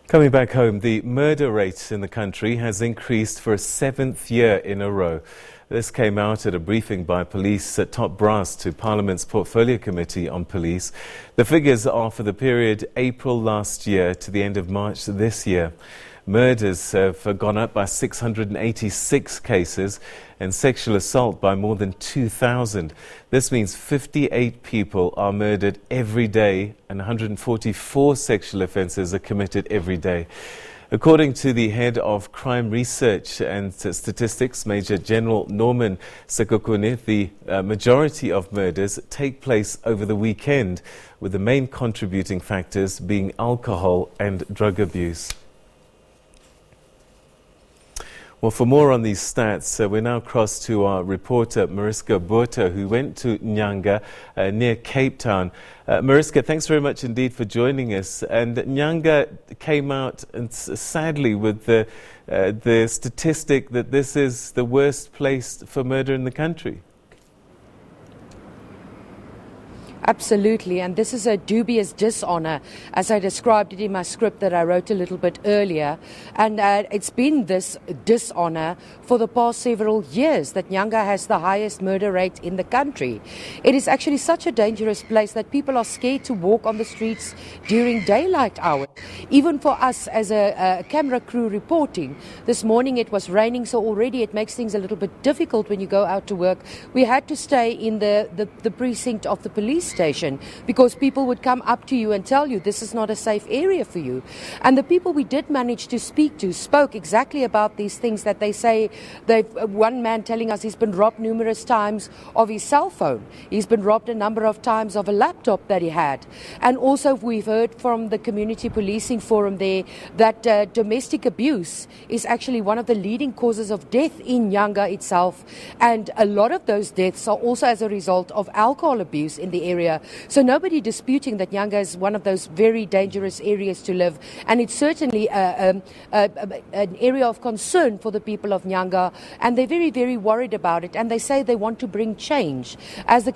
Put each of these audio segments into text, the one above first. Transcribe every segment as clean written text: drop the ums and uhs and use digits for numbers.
Coming back home, the murder rate in the country has increased for a 7th year in a row. This came out at a briefing by police at top brass to Parliament's Portfolio Committee on Police. The figures are for the period April last year to the end of March this year. Murders have gone up by 686 cases and sexual assault by more than 2,000. This means 58 people are murdered every day and 144 sexual offences are committed every day. According to the head of crime research and statistics, Major General Norman Sekokune, the majority of murders take place over the weekend, with the main contributing factors being alcohol and drug abuse. Well, for more on these stats, we now cross to our reporter Mariska Botha, who went to Nyanga near Cape Town. Mariska, thanks very much indeed for joining us. And Nyanga came out, and sadly, with the statistic that this is the worst place for murder in the country. Absolutely, and this is a dubious dishonour, as I described it in my script that I wrote a little bit earlier. And it's been this dishonour for the past several years that Nyanga has the highest murder rate in the country. It is actually such a dangerous place that people are scared to walk on the streets during daylight hours. Even for us as a camera crew reporting, this morning it was raining, so already it makes things a little bit difficult when you go out to work. We had to stay in the precinct of the police station because people would come up to you and tell you this is not a safe area for you. And the people we did manage to speak to spoke exactly about these things that they say. One man telling us he's been robbed numerous times of his cell phone. He's been robbed a number of times of a laptop that he had. And also we've heard from the Community Policing Forum there that domestic abuse is actually one of the leading causes of death in Nyanga itself. And a lot of those deaths are also as a result of alcohol abuse in the area. So nobody disputing that Nyanga is one of those very dangerous areas to live, and it's certainly an area of concern for the people of Nyanga, and they're very, very worried about it, and they say they want to bring change. As the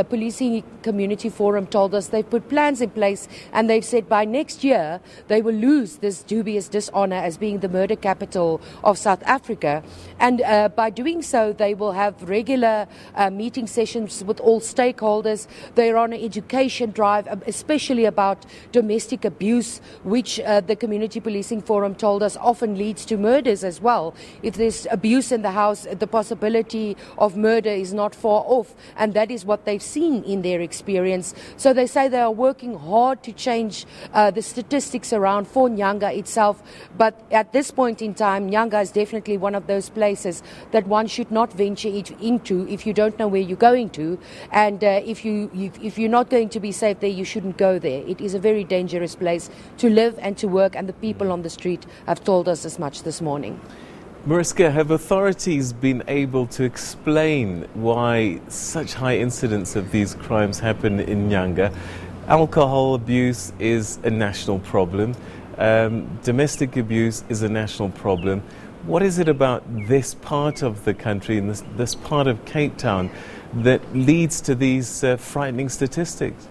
Policing Community Forum told us, they've put plans in place, and they've said by next year they will lose this dubious dishonour as being the murder capital of South Africa, and by doing so they will have regular meeting sessions with all stakeholders. They're on an education drive, especially about domestic abuse, which the Community Policing Forum told us often leads to murders as well. If there's abuse in the house, the possibility of murder is not far off, and that is what they've seen in their experience. So they say they are working hard to change the statistics around for Nyanga itself, but at this point in time, Nyanga is definitely one of those places that one should not venture into if you don't know where you're going to, and if you're not going to be safe there, you shouldn't go there. It is a very dangerous place to live and to work, and the people on the street have told us as much this morning. Mariska, have authorities been able to explain why such high incidence of these crimes happen in Nyanga? Alcohol abuse is a national problem. Domestic abuse is a national problem. What is it about this part of the country and this part of Cape Town that leads to these frightening statistics?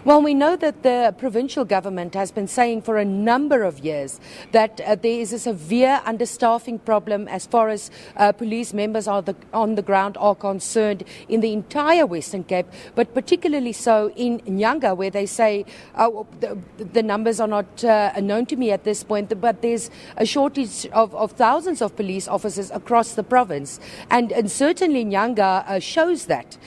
Well, we know that the provincial government has been saying for a number of years that there is a severe understaffing problem as far as police members on the ground are concerned in the entire Western Cape, but particularly so in Nyanga, where they say the numbers are not known to me at this point, but there's a shortage of thousands of police officers across the province, and certainly Nyanga shows that.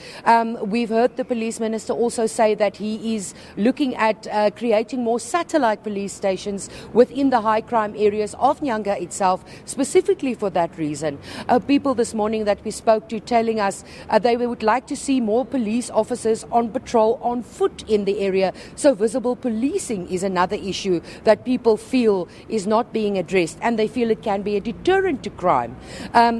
We've heard the police minister also say that he is looking at creating more satellite police stations within the high crime areas of Nyanga itself, specifically for that reason. People this morning that we spoke to telling us they would like to see more police officers on patrol on foot in the area. So visible policing is another issue that people feel is not being addressed, and they feel it can be a deterrent to crime.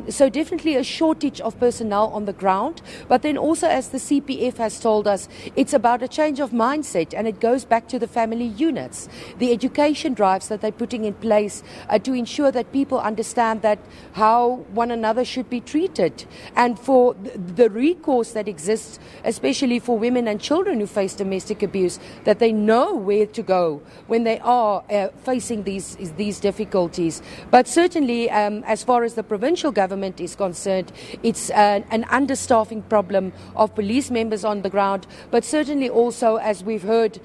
So definitely a shortage of personnel on the ground, but then also, as the CPF has told us, it's about a change of mind mindset, and it goes back to the family units, the education drives that they're putting in place to ensure that people understand that how one another should be treated, and for the recourse that exists, especially for women and children who face domestic abuse, that they know where to go when they are facing these difficulties. But certainly, as far as the provincial government is concerned, it's an understaffing problem of police members on the ground, but certainly also, as we've heard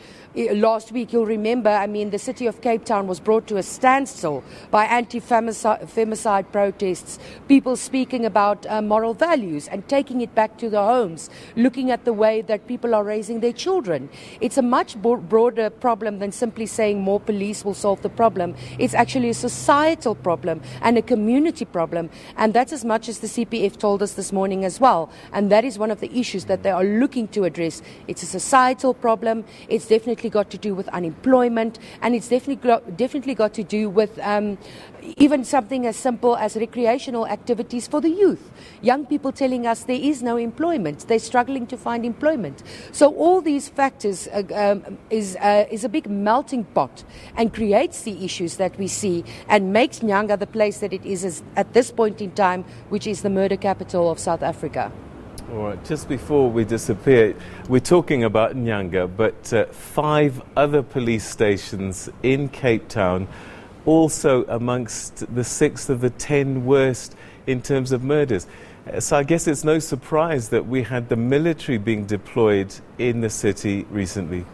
last week, you'll remember, the city of Cape Town was brought to a standstill by anti-femicide protests, people speaking about moral values and taking it back to the homes, looking at the way that people are raising their children. It's a much broader problem than simply saying more police will solve the problem. It's actually a societal problem and a community problem, and that's as much as the CPF told us this morning as well, and that is one of the issues that they are looking to address. It's a societal problem. It's definitely got to do with unemployment, and it's definitely got to do with even something as simple as recreational activities for the youth. Young people telling us there is no employment, they're struggling to find employment. So all these factors is a big melting pot and creates the issues that we see and makes Nyanga the place that it is at this point in time, which is the murder capital of South Africa. All right, just before we disappear, we're talking about Nyanga, but 5 other police stations in Cape Town, also amongst the 6 of the 10 worst in terms of murders. So I guess it's no surprise that we had the military being deployed in the city recently.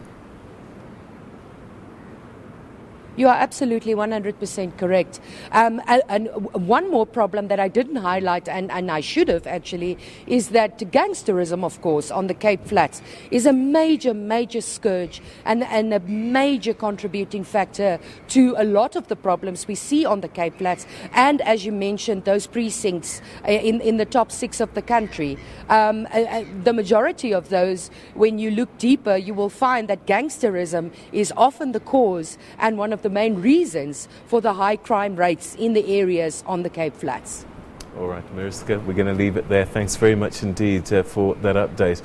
You are absolutely 100% correct. And one more problem that I didn't highlight, and I should have actually, is that gangsterism, of course, on the Cape Flats is a major scourge and a major contributing factor to a lot of the problems we see on the Cape Flats. And as you mentioned, those precincts in the top 6 of the country, the majority of those, when you look deeper, you will find that gangsterism is often the cause and one of the main reasons for the high crime rates in the areas on the Cape Flats. All right, Mariska, we're going to leave it there. Thanks very much indeed for that update.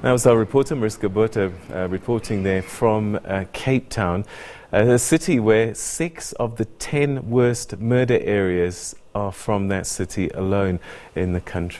That was our reporter, Mariska Botha, reporting there from Cape Town, a city where 6 of the 10 worst murder areas are from that city alone in the country.